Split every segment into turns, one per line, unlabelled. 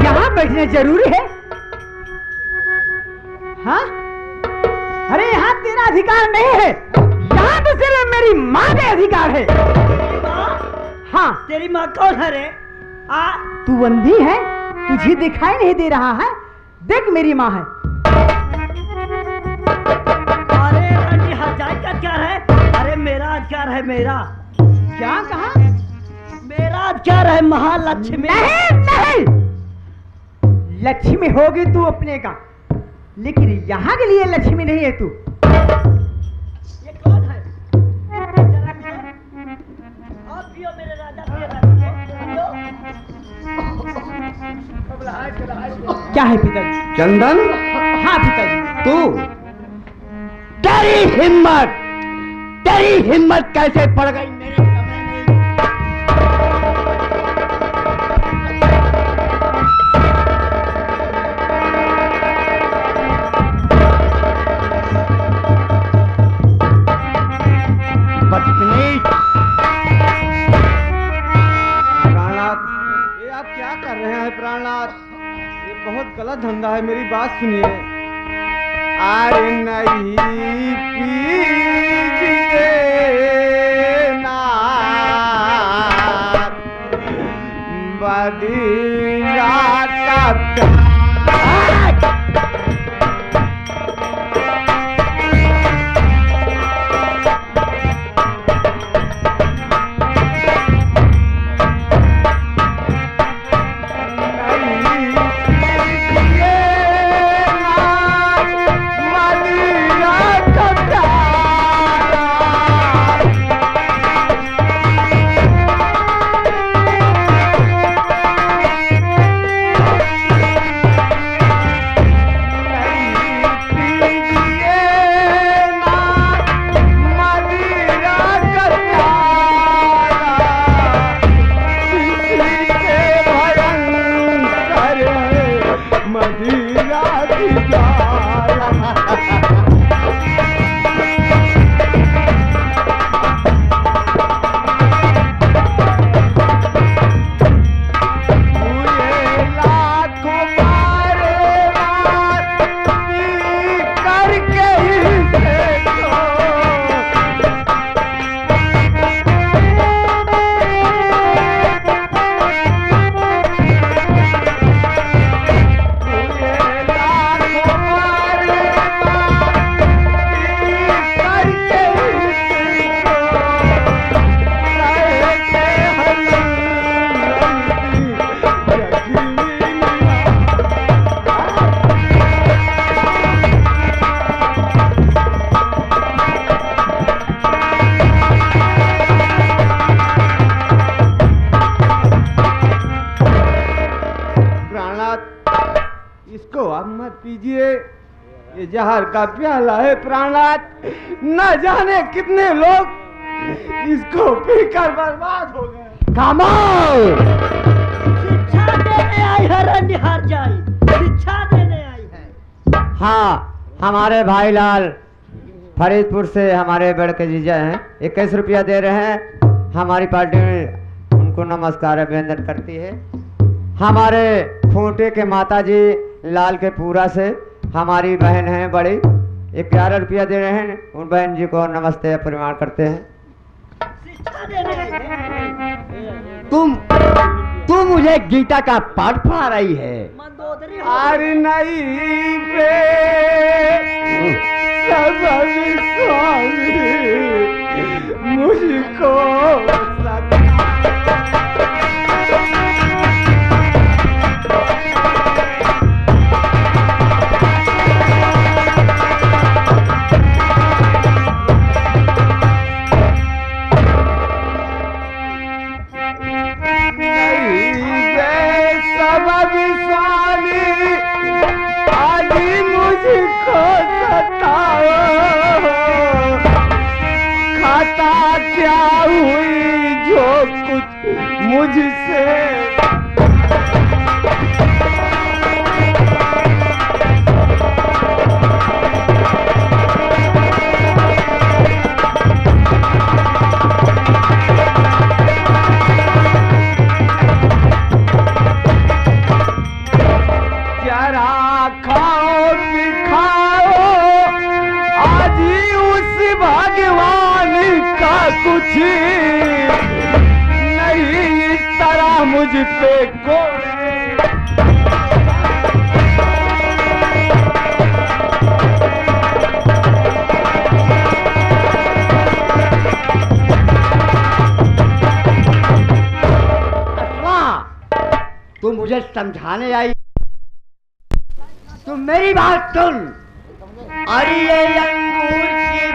यहाँ बैठना जरूरी है? हाँ? अरे यहाँ तेरा अधिकार नहीं है, यहाँ तो सिर्फ मेरी माँ का अधिकार है। हाँ।
तेरी माँ कौन है रे?
तू अंधी है, तुझे दिखाई नहीं दे रहा है? देख मेरी माँ है।
अरे हरजाई का अधिकार है? अरे मेरा अधिकार है, मेरा।
क्या कहा?
मेरा अधिकार है महालक्ष्मी।
नहीं नहीं, लक्ष्मी होगी तू अपने का, लेकिन यहाँ के लिए लक्ष्मी नहीं है तू।
ये कौन है? आप पियो मेरे राजा, पियो।
क्या है पिताजी?
चंदन।
हाँ पिताजी।
तू, तेरी हिम्मत कैसे पड़ गई मेरे कमरे में? बदतमीज।
प्राणनाथ, ये आप क्या कर रहे हैं प्राणनाथ? ये बहुत गलत धंधा है, मेरी बात सुनिए। अरे नहीं पीजिए नाथ, बदीना का जहर का प्याला है प्राणनाथ, न जाने कितने लोग इसको पीकर बर्बाद हो गए।
खामोश!
शिक्षा देने आई है रंडी हार जाई, शिक्षा देने आई है।
हाँ, हमारे भाई लाल फरीदपुर से हमारे बड़के जीजा हैं, 21 रुपया दे रहे हैं। हमारी पार्टी में उनको नमस्कार अभिनंदन करती है। हमारे खूंटे के माता जी लाल के पूरा से हमारी बहन है बड़ी, 11 रुपया दे रहे हैं। उन बहन जी को नमस्ते परिवार करते हैं।
शिक्षा देने आई है।
तू मुझे गीता का पाठ पढ़ा रही है।
मंदोदरी
अरे नहीं बे, स्वामी मुझको क्या हुई जो कुछ मुझसे पे घोड़े।
तू मुझे समझाने आई, तू मेरी बात सुन। अरे ये अंगूर की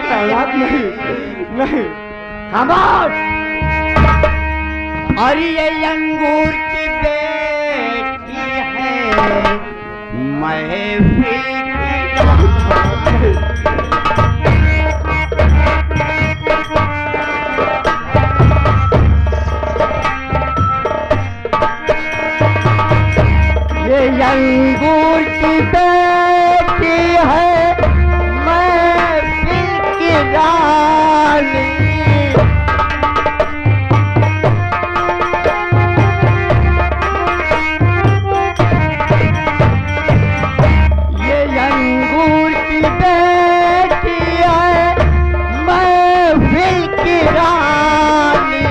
प्रहलाद नहीं, नहीं।
खामोश। अरे ये अंगूर की बेटी है, महफिल अंगूर की बेटी है, महफिल की रानी। ये अंगूर की बेटी है, महफिल की रानी,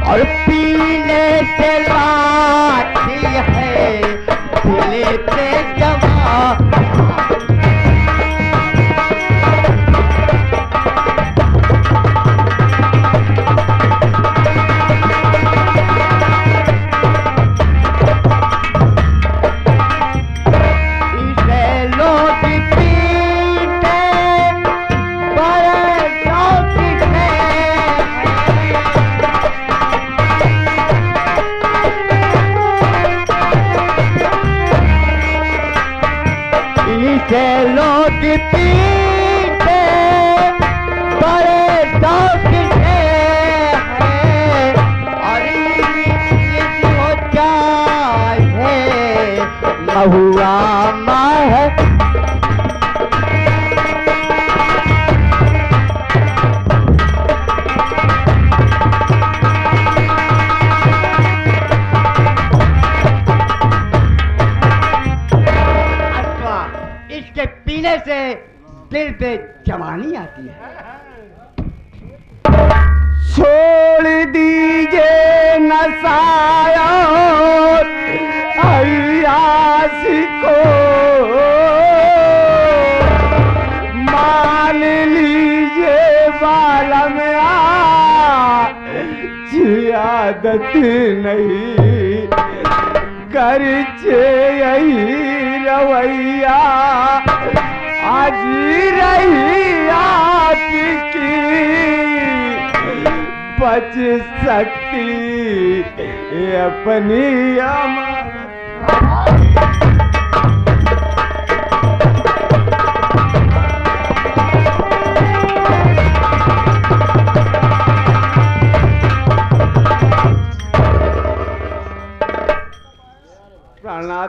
और पीने से लाती है लेते जवा। इसे लोग पीते बड़े शौक से, इसे लोग पीते बड़े शौक से है, और इसी हो जाए महुआ मह। इसके पीने से दिल पे जवानी आती है।
छोड़ दीजिए नशाया अयासी को, मान लीजिए बालम आदत नहीं, करचे यही रवैया आज रही आपकी, बच सकती अपनी अमानत। प्राणनाथ,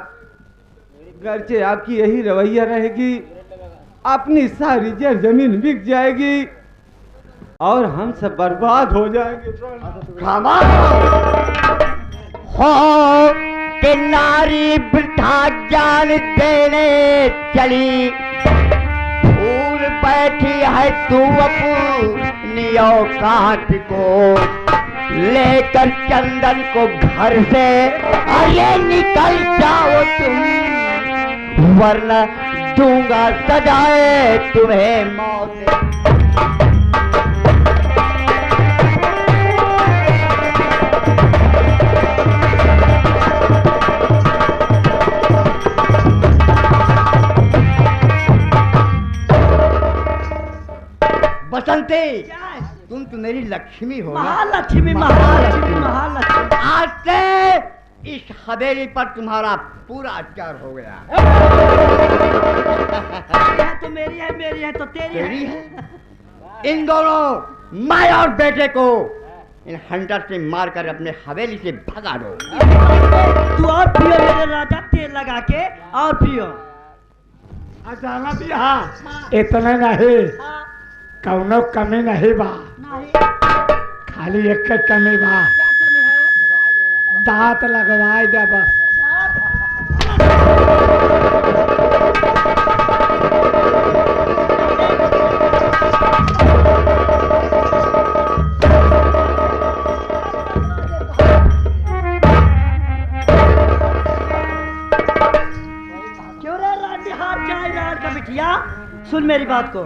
घर से आपकी यही रवैया रहेगी, अपनी सारी जर जमीन बिक जाएगी और हम सब बर्बाद हो जाएंगे।
हो कि नारी वृथा ज्ञान देने चली, भूल बैठी है तू अपनी औकात को, लेकर चंदन को घर से अरे निकल जाओ तुम, वरना दूंगा सजाए तुम्हें मौत। बसंती, तुम तो मेरी लक्ष्मी हो ना?
महालक्ष्मी, महालक्ष्मी, महालक्ष्मी।
आज से इस हवेली पर तुम्हारा पूरा अधिकार हो गया।
यह तो मेरी है तो तेरी है।
इन दोनों माँ और बेटे को इन हंटर से मारकर अपने हवेली से भगा दो।
तू और पियो मेरे राजा, तेल लगा के और पियो।
अचानक यहाँ इतने नहीं, कौनो कमी नहीं बा, खाली एक कमी बा, दांत लगवाए दे बस।
सुन मेरी बात को।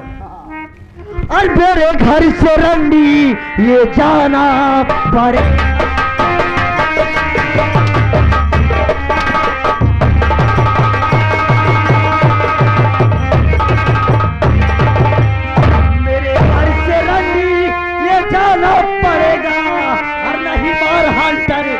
और मेरे घर से रंडी ये जाना पड़े। मेरे घर से रंडी ये जाना पड़ेगा और नहीं बार हंटर।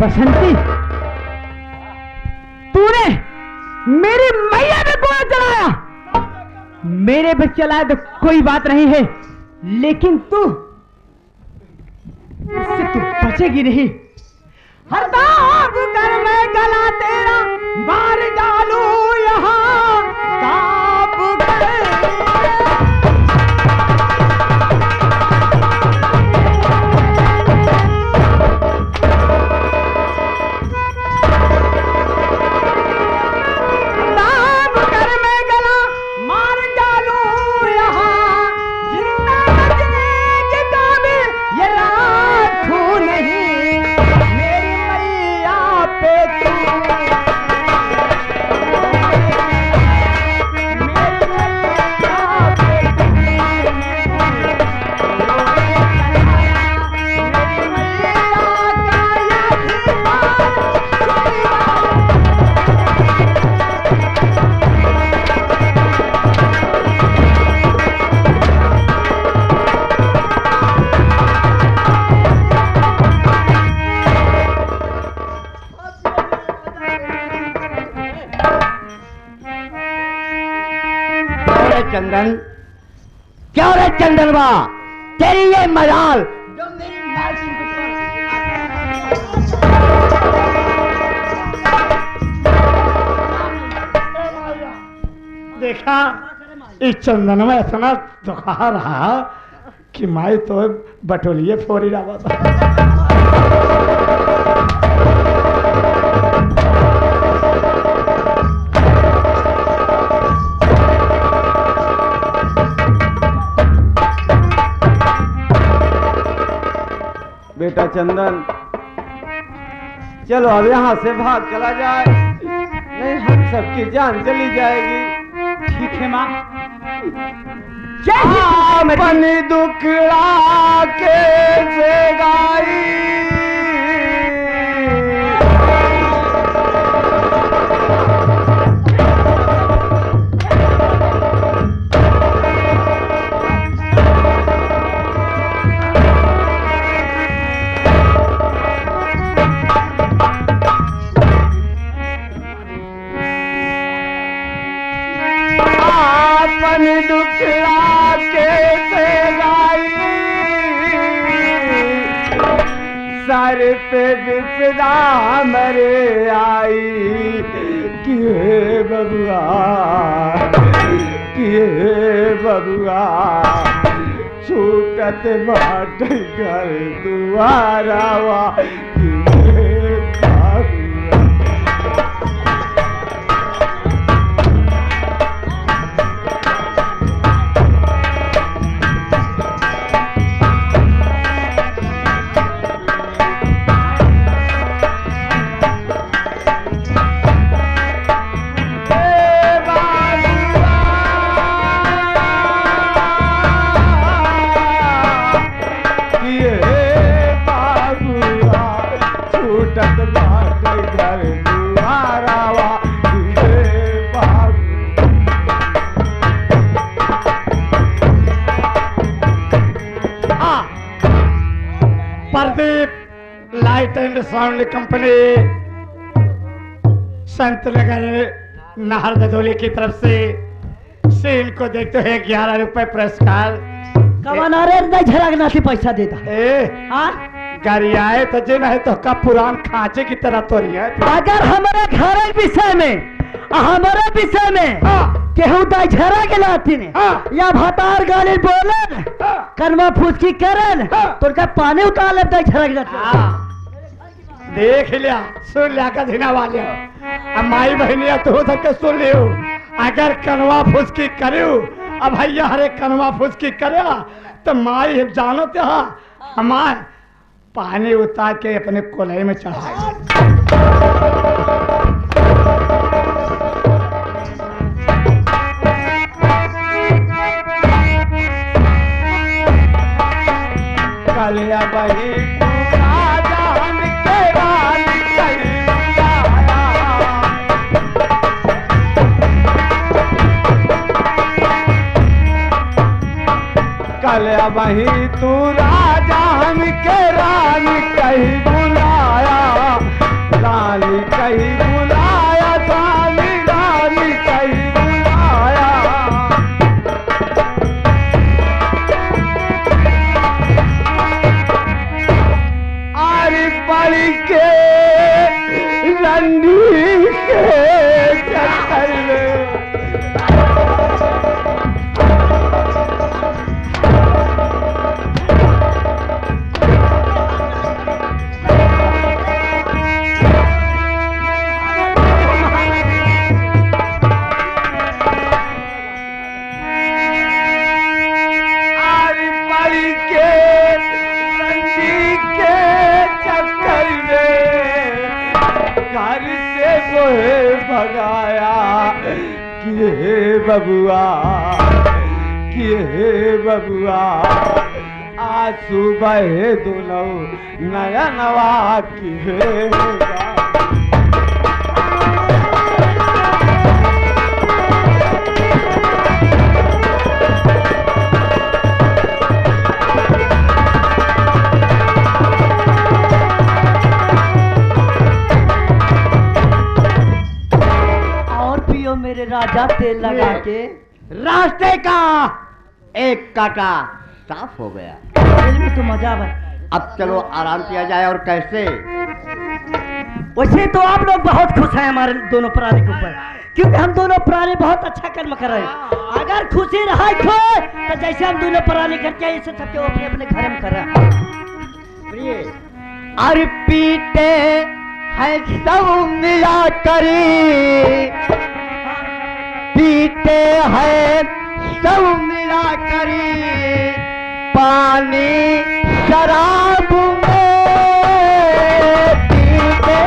बसंती, तूने मेरी मैया पे गोला चलाया। मेरे पे चलाया तो कोई बात नहीं है, लेकिन तू इससे तू बचेगी नहीं। हरदाब कर मैं गला तेरा मार डालू यहाँ काब कर।
चंदन, क्या रे चंदनवा, तेरी ये मजाल जो मेरी मालकिन को
देखा इस चंदन में इतना दुखा रहा कि माई तो बटोलिए फोरी रहा था।
बेटा चंदन, चलो अब यहाँ से भाग चला जाए, नहीं हम सबकी जान चली जाएगी।
ठीक है माँ।
अपनी दुखड़ा के से गाई दुखड़ा के से गाई सर पे विपदा मरे आई। किए बबुआ, किए बबुआ, छूटत बाट घर दुआरावा।
Pradeep light and sound company Sant Nagar Nahar ददोली की तरफ से सीन को देखते हैं 11 रुपए पुरस्कार।
कमाना रे नहीं झरकना से पैसा देता
ए
हाँ?
गाड़ी आए तो जिन है तो का पुरान खांचे की तरह तो रही है।
अगर हमारे घर के विषय में हमारे विषय में केहू दाई झरा के लाती ने या भतार गाली बोले कनवा फूसकी करन तो का पानी उतार ले दाई झरा के लाती।
देख लिया सुन लिया का धीना वाले अब माई बहनिया तो हो सके सुन लियो। अगर कनवा फुसकी करू अब भैया हरे कनवा फुसकी करे तो माई जानो ते हमारे पानी उतार के अपने कोलई में चढ़ाए।
कलिया बही राजा हमके रानी कहीं बुलाया। कलिया बही तू राजा हमके रानी कहीं बुलाया। रानी कहीं बुलाया, रानी रानी कहीं बुलाया। आरी पड़ी के रंडी के चक्कर में आरी पड़ी के रंडी के चक्कर में घर से बोहे भगाया। कि हे बबुआ, कि हे बबुआ, आज सुबह दोनों नया नवा की हे
और पियो मेरे राजा तेल लगा के।
रास्ते का एक कांटा साफ हो गया।
तेल में तो मजा बन।
अब चलो आराम किया जाए। और कैसे?
वैसे तो आप लोग बहुत खुश हैं हमारे दोनों प्राणी के ऊपर, क्योंकि हम दोनों प्राणी बहुत अच्छा कर्म कर रहे हैं। अगर खुशी रहा तो जैसे हम दोनों प्राणी करते हैं ऐसे सबके अपने अपने घर में कर रहे हैं।
अरे पीते है सब मिला करी, पीते हैं सब मिला करी पानी शराब में। पीते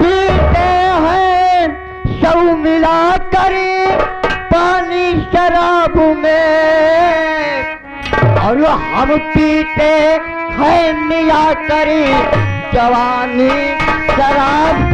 पीते हैं सब मिला करी पानी शराब में। और हम पीते हैं मिला करी जवानी शराब।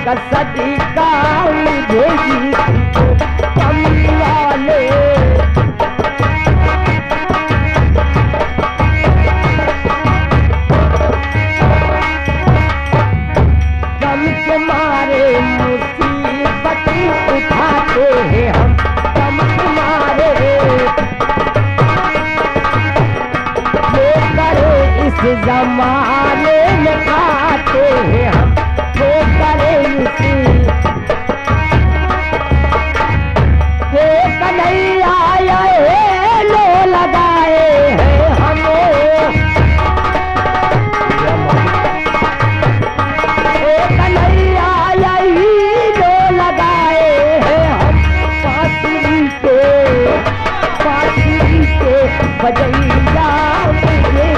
कसदी का मुझे वाले गम के मारे मुसीबत उठाते हैं हम, गम के मारे जो करे इस जमाने में खाते हैं हम, जो करे इसी हे कन्हैया आए लो लगाए हैं हमें, हे कन्हैया यही लो लगाए हैं हम, बांसुरी के बजैया मुझे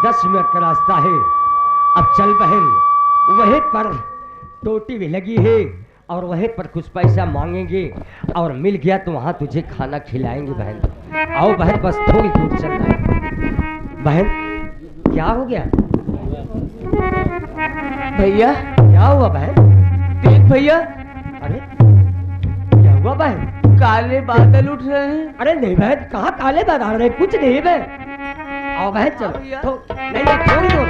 10 मिनट का रास्ता है। अब चल बहन, वहीं पर टोटी भी लगी है और वहीं पर कुछ पैसा मांगेंगे और मिल गया तो वहाँ तुझे खाना खिलाएंगे बहन। आओ बहन, बस थोड़ी दूर चलना है। बहन क्या हो गया?
भैया
क्या हुआ बहन?
देख भैया,
अरे क्या हुआ बहन?
काले बादल उठ रहे हैं।
अरे नहीं बहन, कहाँ काले बादल रहे? कुछ नहीं बहन। आओ बहन चलो। नहीं नहीं, थोड़ी दूर